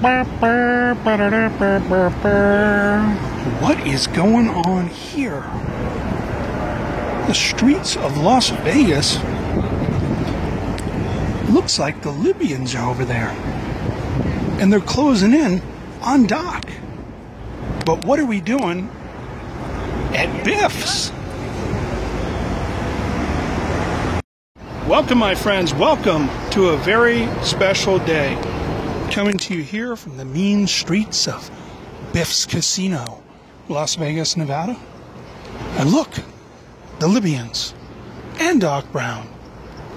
What is going on here? The streets of Las Vegas. Looks like the Libyans are over there. And they're closing in on Doc. But what are we doing at Biff's? Welcome, my friends. Welcome to a very special day. Coming to you here from the mean streets of Biff's Casino, Las Vegas, Nevada. And look, the Libyans and Doc Brown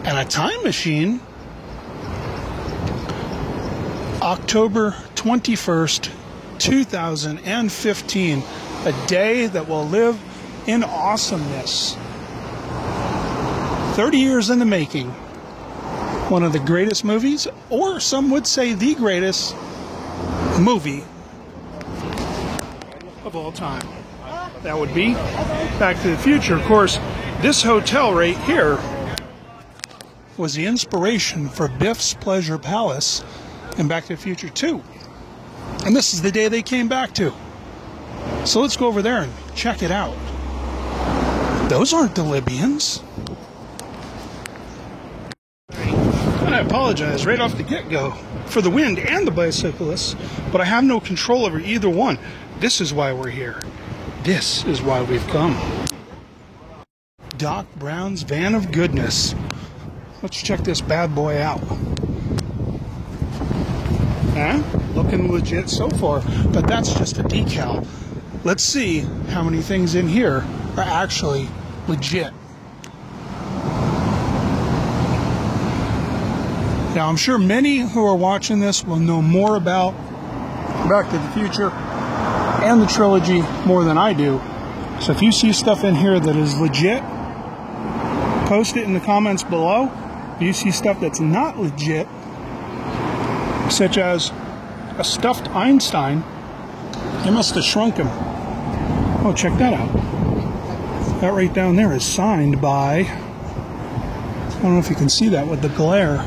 and a time machine. October 21st, 2015. A day that will live in awesomeness. 30 years in the making. One of the greatest movies, or some would say the greatest movie of all time. That would be Back to the Future. Of course, this hotel right here was the inspiration for Biff's Pleasure Palace in Back to the Future 2. And this is the day they came back to. So let's go over there and check it out. Those aren't the Libyans. I apologize right off the get-go for the wind and the bicyclists, but I have no control over either one. This is why we're here. This is why we've come. Doc Brown's Van of Goodness. Let's check this bad boy out. Looking legit so far, but that's just a decal. Let's see how many things in here are actually legit. Now, I'm sure many who are watching this will know more about Back to the Future and the trilogy more than I do. So if you see stuff in here that is legit, post it in the comments below. If you see stuff that's not legit, such as a stuffed Einstein, they must have shrunk him. Oh, check that out. That right down there is signed by, I don't know if you can see that with the glare.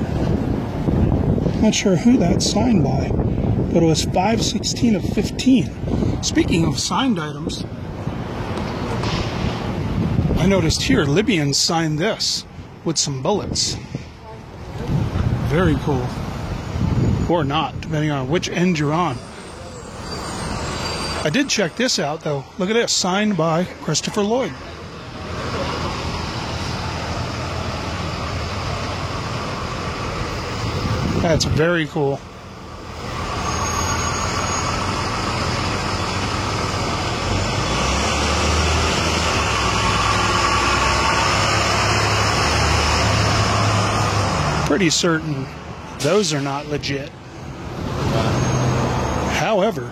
Not sure who that's signed by, but it was 5/16 of 15. Speaking of signed items, I noticed here Libyans signed this with some bullets. Very cool. Or not, depending on which end you're on. I did check this out, though. Look at this, signed by Christopher Lloyd. That's very cool. Pretty certain those are not legit. However,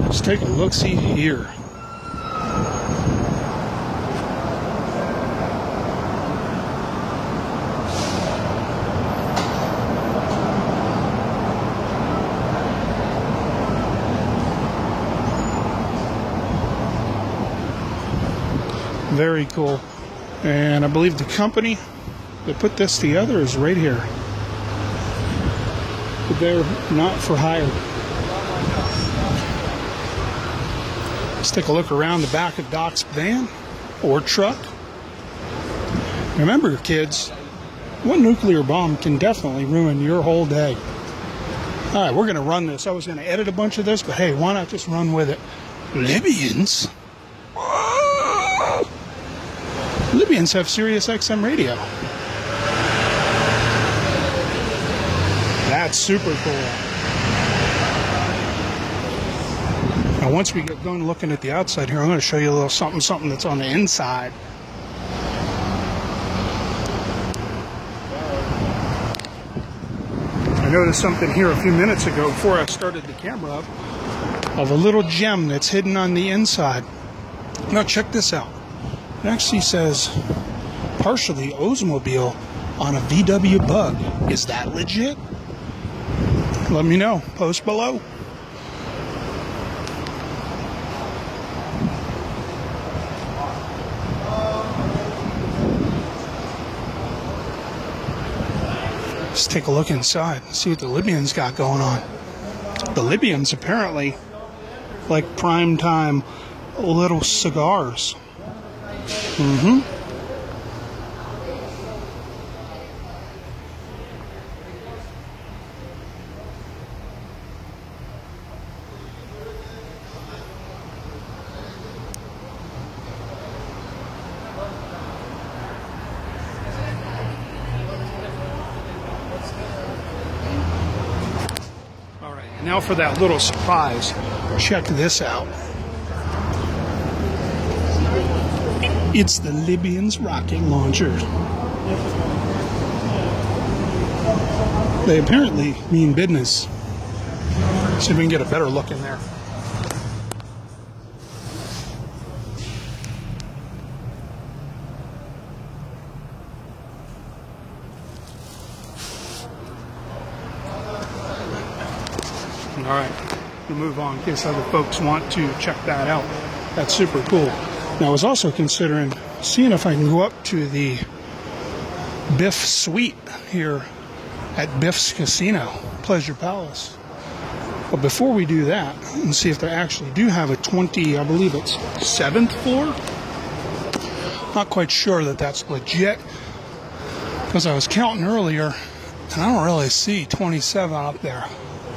let's take a look-see here. Very cool. And I believe the company that put this together is right here. But they're not for hire. Let's take a look around the back of Doc's van or truck. Remember, kids, one nuclear bomb can definitely ruin your whole day. All right, we're going to run this. I was going to edit a bunch of this, but hey, why not just run with it? Libyans? Libyans have Sirius XM radio. That's super cool. Now, once we get going looking at the outside here, I'm going to show you a little something that's on the inside. I noticed something here a few minutes ago before I started the camera up of a little gem that's hidden on the inside. Now, check this out. It actually says partially Oldsmobile on a VW Bug. Is that legit? Let me know. Post below. Let's take a look inside and see what the Libyans got going on. The Libyans apparently like prime time little cigars. All right, and now for that little surprise. Check this out. It's the Libyans rocket launcher. They apparently mean business. See if we can get a better look in there. All right, we'll move on in case other folks want to check that out. That's super cool. Now, I was also considering seeing if I can go up to the Biff Suite here at Biff's Casino, Pleasure Palace. But before we do that, and see if they actually do have a I believe it's 7th floor. Not quite sure that that's legit, because I was counting earlier, and I don't really see 27 up there.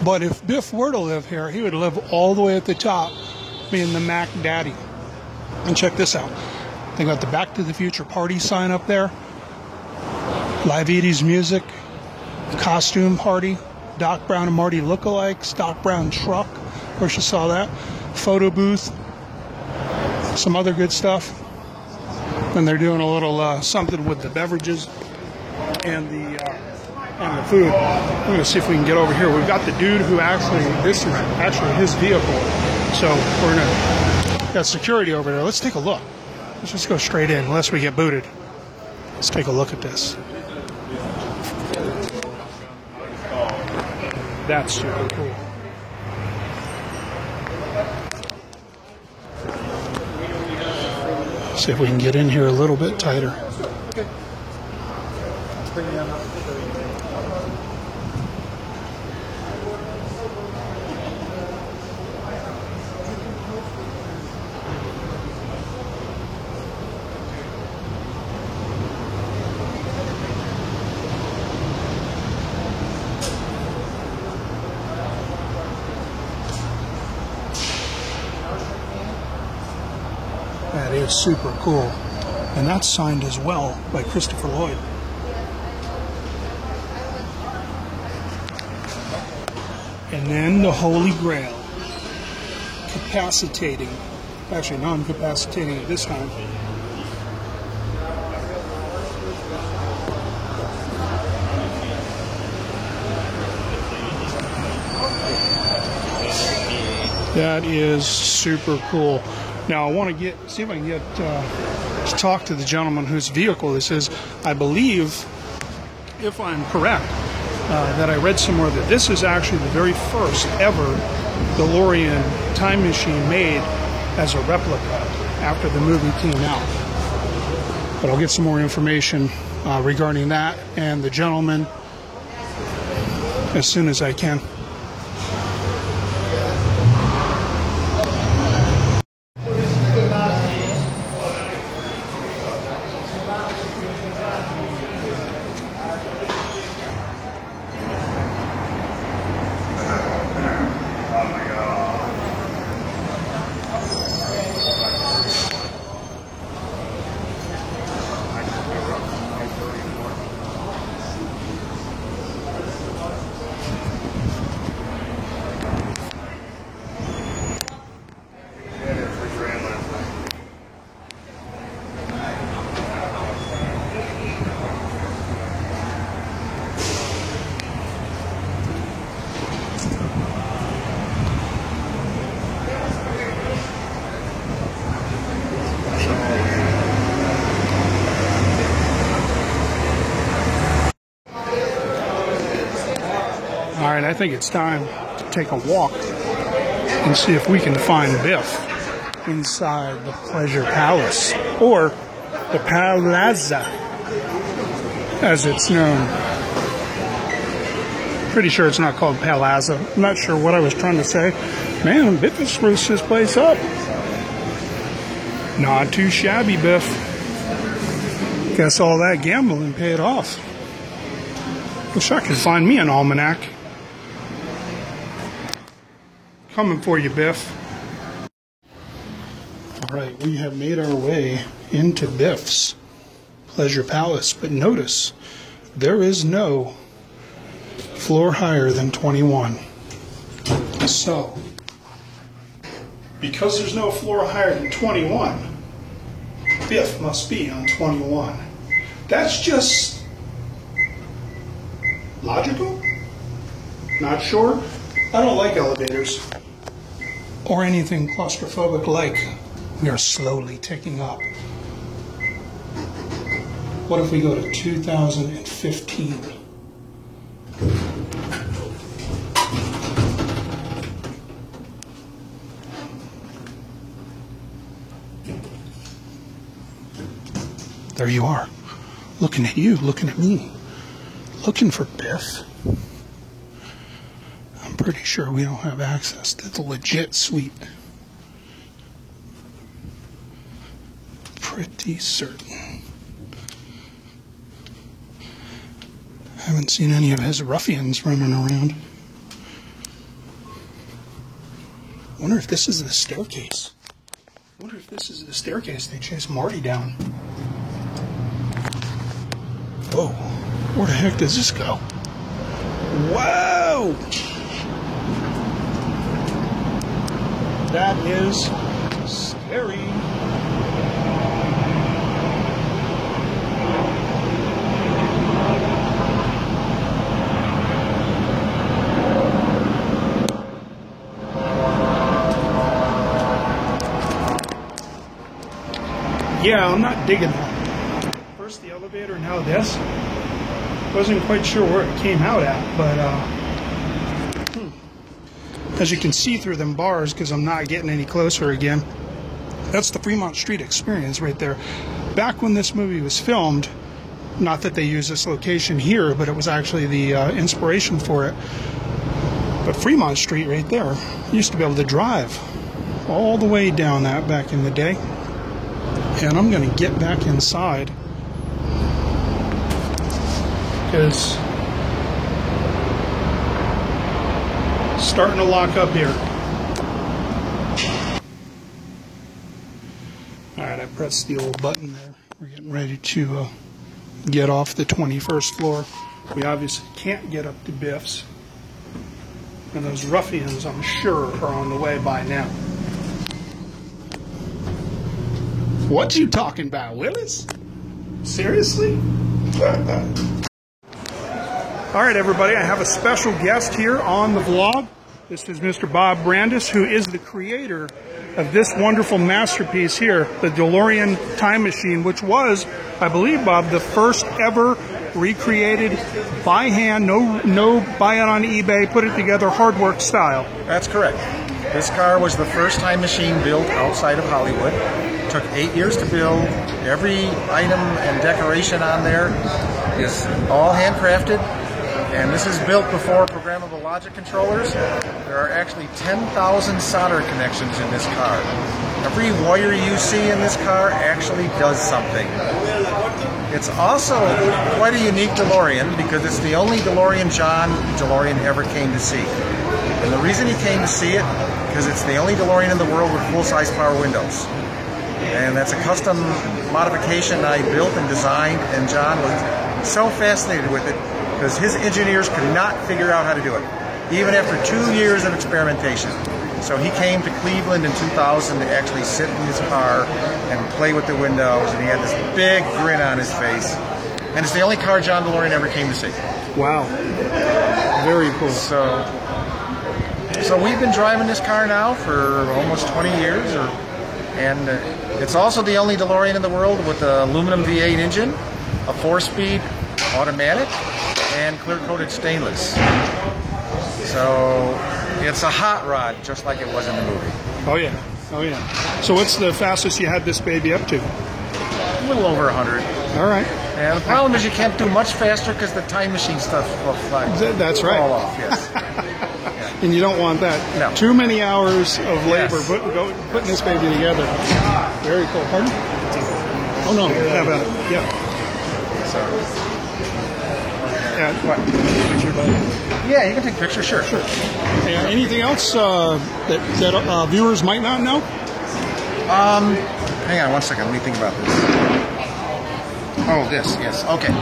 But if Biff were to live here, he would live all the way at the top, being the Mac Daddy. And check this out. They got the Back to the Future party sign up there. Live 80s music. Costume party. Doc Brown and Marty lookalikes. Doc Brown truck. Of course, you saw that. Photo booth. Some other good stuff. And they're doing a little something with the beverages and the food. I'm going to see if we can get over here. We've got the dude who this is actually his vehicle. So we're going to, got security over there. Let's take a look. Let's just go straight in unless we get booted. Let's take a look at this. That's super cool. See if we can get in here a little bit tighter. That is super cool. And that's signed as well by Christopher Lloyd. And then the Holy Grail. Capacitating. Actually, non-capacitating at this time. That is super cool. Now, I want to see if I can get to talk to the gentleman whose vehicle this is. I believe, if I'm correct, that I read somewhere that this is actually the very first ever DeLorean time machine made as a replica after the movie came out. But I'll get some more information regarding that and the gentleman as soon as I can. All right, I think it's time to take a walk and see if we can find Biff inside the Pleasure Palace, or the Palazza, as it's known. Pretty sure it's not called Palazzo. I'm not sure what I was trying to say. Man, Biff has spruced this place up. Not too shabby, Biff. Guess all that gambling paid off. Wish I could find me an almanac. Coming for you, Biff. All right, we have made our way into Biff's Pleasure Palace, but notice there is no floor higher than 21. So, because there's no floor higher than 21, Biff must be on 21. That's just logical? Not sure? I don't like elevators or anything claustrophobic like we are slowly ticking up. What if we go to 2015? There you are, looking at you, looking at me, looking for Biff. I'm pretty sure we don't have access to the legit suite. Pretty certain. Haven't seen any of his ruffians running around. Wonder if this is the staircase. Wonder if this is the staircase they chased Marty down. Whoa, where the heck does this go? Whoa! That is scary. Yeah, I'm not digging that. First the elevator, now this. Wasn't quite sure where it came out at, but as you can see through them bars, because I'm not getting any closer again, that's the Fremont Street Experience right there. Back when this movie was filmed, not that they use this location here, but it was actually the inspiration for it. But Fremont Street right there, you used to be able to drive all the way down that back in the day. And I'm going to get back inside because it's starting to lock up here. Alright, I pressed the old button there. We're getting ready to get off the 21st floor. We obviously can't get up to Biff's. And those ruffians, I'm sure, are on the way by now. What you talking about, Willis? Seriously? Alright everybody, I have a special guest here on the vlog. This is Mr. Bob Brandis, who is the creator of this wonderful masterpiece here, the DeLorean Time Machine, which was, I believe, Bob, the first ever recreated by hand, no buy it on eBay, put it together, hard work style. That's correct. This car was the first time machine built outside of Hollywood. It took 8 years to build. Every item and decoration on there is all handcrafted. And this is built before programmable logic controllers. There are actually 10,000 solder connections in this car. Every wire you see in this car actually does something. It's also quite a unique DeLorean because it's the only DeLorean John DeLorean ever came to see. And the reason he came to see it, because it's the only DeLorean in the world with full-size power windows. And that's a custom modification I built and designed, and John was so fascinated with it because his engineers could not figure out how to do it, even after 2 years of experimentation. So he came to Cleveland in 2000 to actually sit in his car and play with the windows, and he had this big grin on his face. And it's the only car John DeLorean ever came to see. Wow. Very cool. So we've been driving this car now for almost 20 years, and it's also the only DeLorean in the world with an aluminum V8 engine, a 4-speed automatic, and clear-coated stainless. So it's a hot rod, just like it was in the movie. Oh yeah, oh yeah. So what's the fastest you had this baby up to? A little over 100. All right. Yeah, the problem is you can't do much faster because the time machine stuff will fly. That's right. Fall off, yes. And you don't want that. No. Too many hours of labor Yes. putting this baby together. Very cool. Pardon? Oh, no. How about it? Yeah. So, What? Picture, buddy? yeah, you can take pictures, sure. Sure. Anything else that viewers might not know? Hang on one second. Let me think about this. Oh, this. Yes. Okay.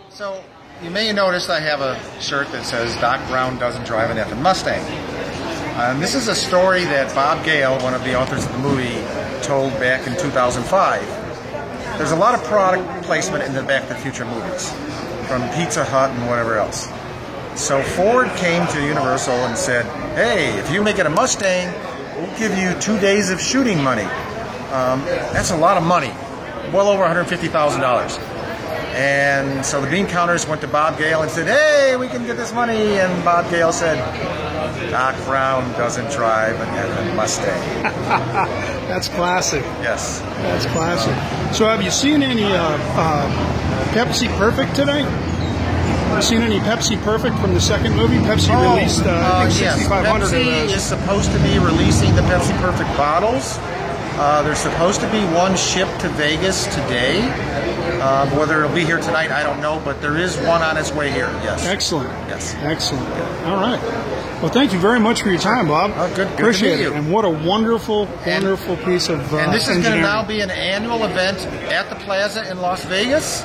So you may have noticed I have a shirt that says Doc Brown doesn't drive an effing Mustang. This is a story that Bob Gale, one of the authors of the movie, told back in 2005. There's a lot of product placement in the Back to the Future movies, from Pizza Hut and whatever else. So Ford came to Universal and said, hey, if you make it a Mustang, we'll give you 2 days of shooting money. That's a lot of money, well over $150,000. And so the bean counters went to Bob Gale and said, hey, we can get this money. And Bob Gale said, Doc Brown doesn't drive an effing Mustang. That's classic. Yes. That's classic. So have you seen any Pepsi Perfect today? Have you seen any Pepsi Perfect from the second movie? Pepsi released, I think, 6,500 of Pepsi those. is supposed to be releasing the Pepsi Perfect bottles. There's supposed to be one shipped to Vegas today. Whether it'll be here tonight, I don't know, but there is one on its way here, yes. Excellent. Yes. Excellent. All right. Well, thank you very much for your time, Bob. Oh, good to Appreciate meet it. you. And what a wonderful, wonderful piece of And this is going to engineering. now be an annual event at the Plaza in Las Vegas.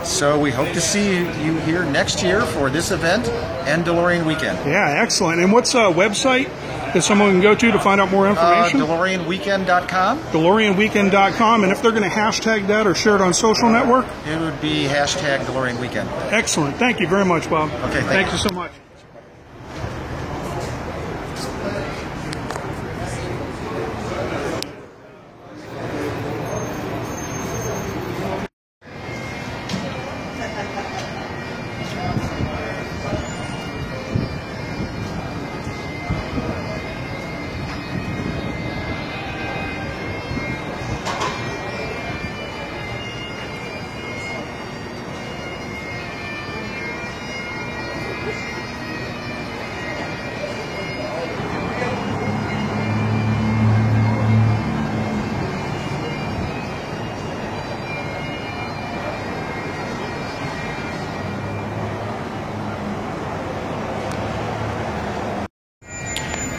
So we hope to see you here next year for this event and DeLorean Weekend. Yeah, excellent. And what's a website that someone can go to find out more information? DeLoreanWeekend.com. DeLoreanWeekend.com. And if they're going to hashtag that or share it on social network? It would be hashtag DeLorean Weekend. Excellent. Thank you very much, Bob. Okay, thank you so much.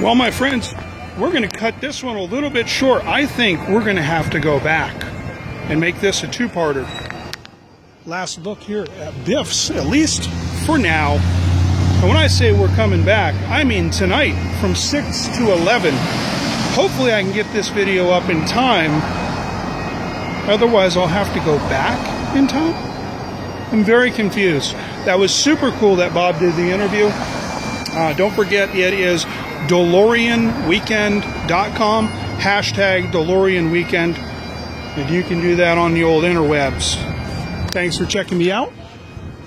Well, my friends, we're going to cut this one a little bit short. I think we're going to have to go back and make this a two-parter. Last look here at Biff's, at least for now. And when I say we're coming back, I mean tonight from 6 to 11. Hopefully I can get this video up in time. Otherwise, I'll have to go back in time. I'm very confused. That was super cool that Bob did the interview. Don't forget, it is DeLoreanWeekend.com, hashtag DeLoreanWeekend, and you can do that on the old interwebs. Thanks for checking me out.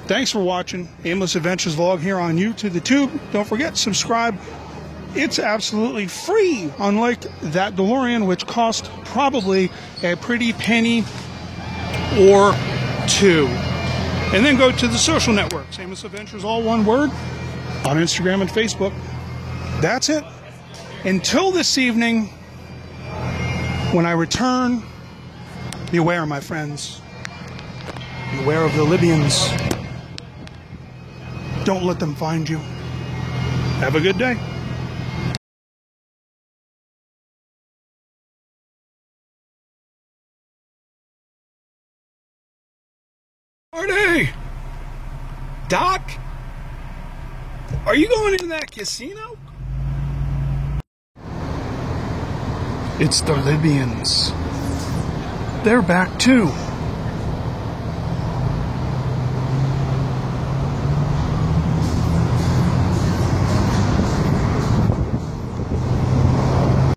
Thanks for watching Aimless Adventures Vlog here on YouTube, the Tube. Don't forget, subscribe. It's absolutely free, unlike that DeLorean, which cost probably a pretty penny or two. And then go to the social networks, Aimless Adventures, all one word, on Instagram and Facebook. That's it. Until this evening, when I return, beware, my friends. Beware of the Libyans. Don't let them find you. Have a good day. Marty! Doc? Are you going into that casino? It's the Libyans. They're back too.